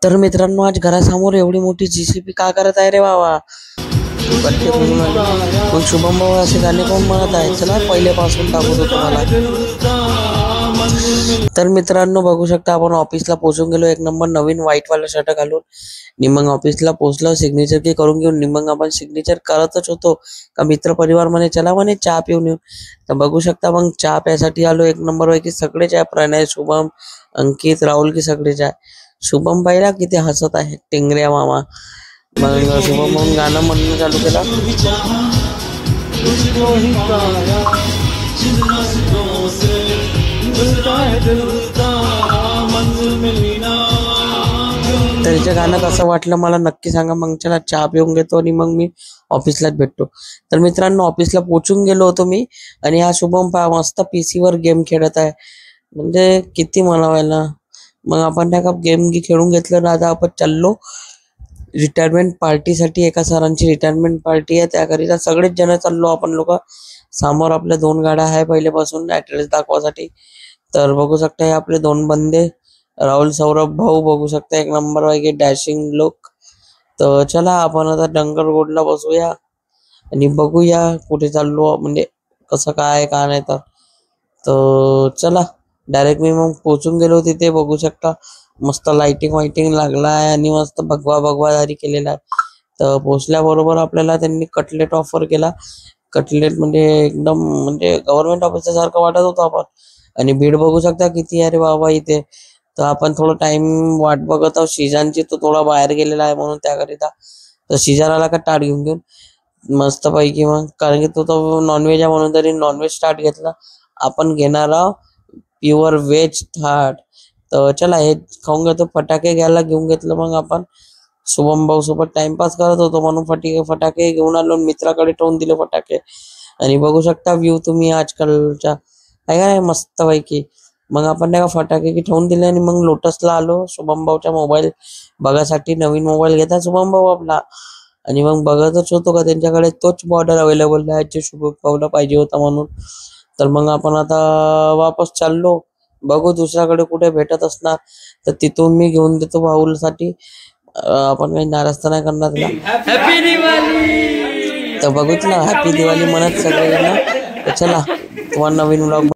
तर मित्रांनो, आज घरासमोर एवढी मोठी जीसीबी का करत आहे रे बाबा? मग शुभम भाऊ असे गाणे कोण म्हणत आहे? चला पहिल्यापासून दाखवतो तुम्हाला. तर मित्रांनो, बघू शकता आपण ऑफिसला पोहोचून गेलो. एक नंबर नवीन व्हाईट वाला शर्ट घालून. निमंग ऑफिसला पोहोचलो, सिग्नेचर की करून घेऊन. निमंग आपण सिग्नेचर करतच होतो का मित्र परिवार म्हणे चला म्हणे चहा पिऊन येऊ. तर बघू शकता मग चहा प्यासाठी आलो. एक नंबर पैकी सगळेच आहे, प्रणय, शुभम, अंकित, राहुल की सगळेच आहे. शुभम पाहिला किती हसत आहे, टिंगऱ्या मामा. मग शुभम म्हणून गाणं म्हणणं चालू केलं. त्याचं गाणं कसं वाटलं मला नक्की सांगा. मग चला चहा पिऊन घेतो आणि मग मी ऑफिसलाच भेटतो. तर मित्रांनो, ऑफिसला पोहोचून गेलो होतो मी आणि हा शुभम पहा मस्त PC वर गेम खेळत आहे. म्हणजे किती म्हणावायला. मग आपण त्या गेम खेळून घेतलं ना. आता आपण चाललो रिटायरमेंट पार्टीसाठी. एका सरांची रिटायरमेंट पार्टी आहे, त्याकरिता सगळेच जण चाललो आपण लोक. समोर आपल्या 2 गाड्या आहे पहिल्यापासून ऍड्रेस दाखवासाठी. तर बघू शकता हे आपले 2 बंदे, राहुल, सौरभ भाऊ. बघू शकता एक नंबर वागे डॅशिंग लुक. तर चला आपण आता डंगर रोडला बसूया आणि बघूया कुठे चाललो, म्हणजे कसं काय का नाही. तर चला डायरेक्ट मी मग पोहोचून गेलो तिथे. बघू शकता मस्त लाइटिंग वाइटिंग लागला आहे आणि मस्त भगवाधारी केलेला आहे. तर पोहोचल्याबरोबर आपल्याला त्यांनी कटलेट ऑफर केला. कटलेट म्हणजे एकदम म्हणजे गव्हर्नमेंट ऑफिसच्या सारखं वाटत होतं आपण. आणि भीड बघू शकता किती अरे बाबा इथे. तर आपण थोडं टाइम वाट बघत आहोत शिजांची. तो थोडा बाहेर गेलेला आहे म्हणून त्याकरिता. तर शिजान आला का ताट घेऊन मस्त पैकी. मग कारण की तो नॉनव्हेज आहे म्हणून तरी नॉनव्हेज ताट घेतला. आपण घेणार आहोत प्युअर व्हेज थाट. तर चला हे खाऊन घेतो. फटाके घ्यायला घेऊन घेतलं. मग आपण शुभम भाऊ सोबत टाइमपास करत होतो म्हणून फटाके घेऊन आलो. मित्राकडे ठेवून दिले फटाके. आणि बघू शकता व्ह्यू तुम्ही आजकालच्या आहे का मस्त पैकी. मग आपण त्या फटाके ठेवून दिले आणि मग लोटसला आलो शुभम भाऊच्या मोबाईल बघासाठी. नवीन मोबाईल घेता शुभम भाऊ आपला. आणि मग बघतच होतो का त्यांच्याकडे तोच मॉडेल अवेलेबल आहे जे शुभम भाऊला पाहिजे होता म्हणून. तर मग आपण आता वापस चाललो. बघू दुसऱ्याकडे कुठे भेटत असणार तर तिथून मी घेऊन देतो भाऊसाठी. आपण काही नाराज तर नाही करणार त्याला. हॅपी दिवाळी. तर बघू ना हॅपी दिवाळी म्हणत सगळेजण. चला तुम्हाला नवीन व्लॉग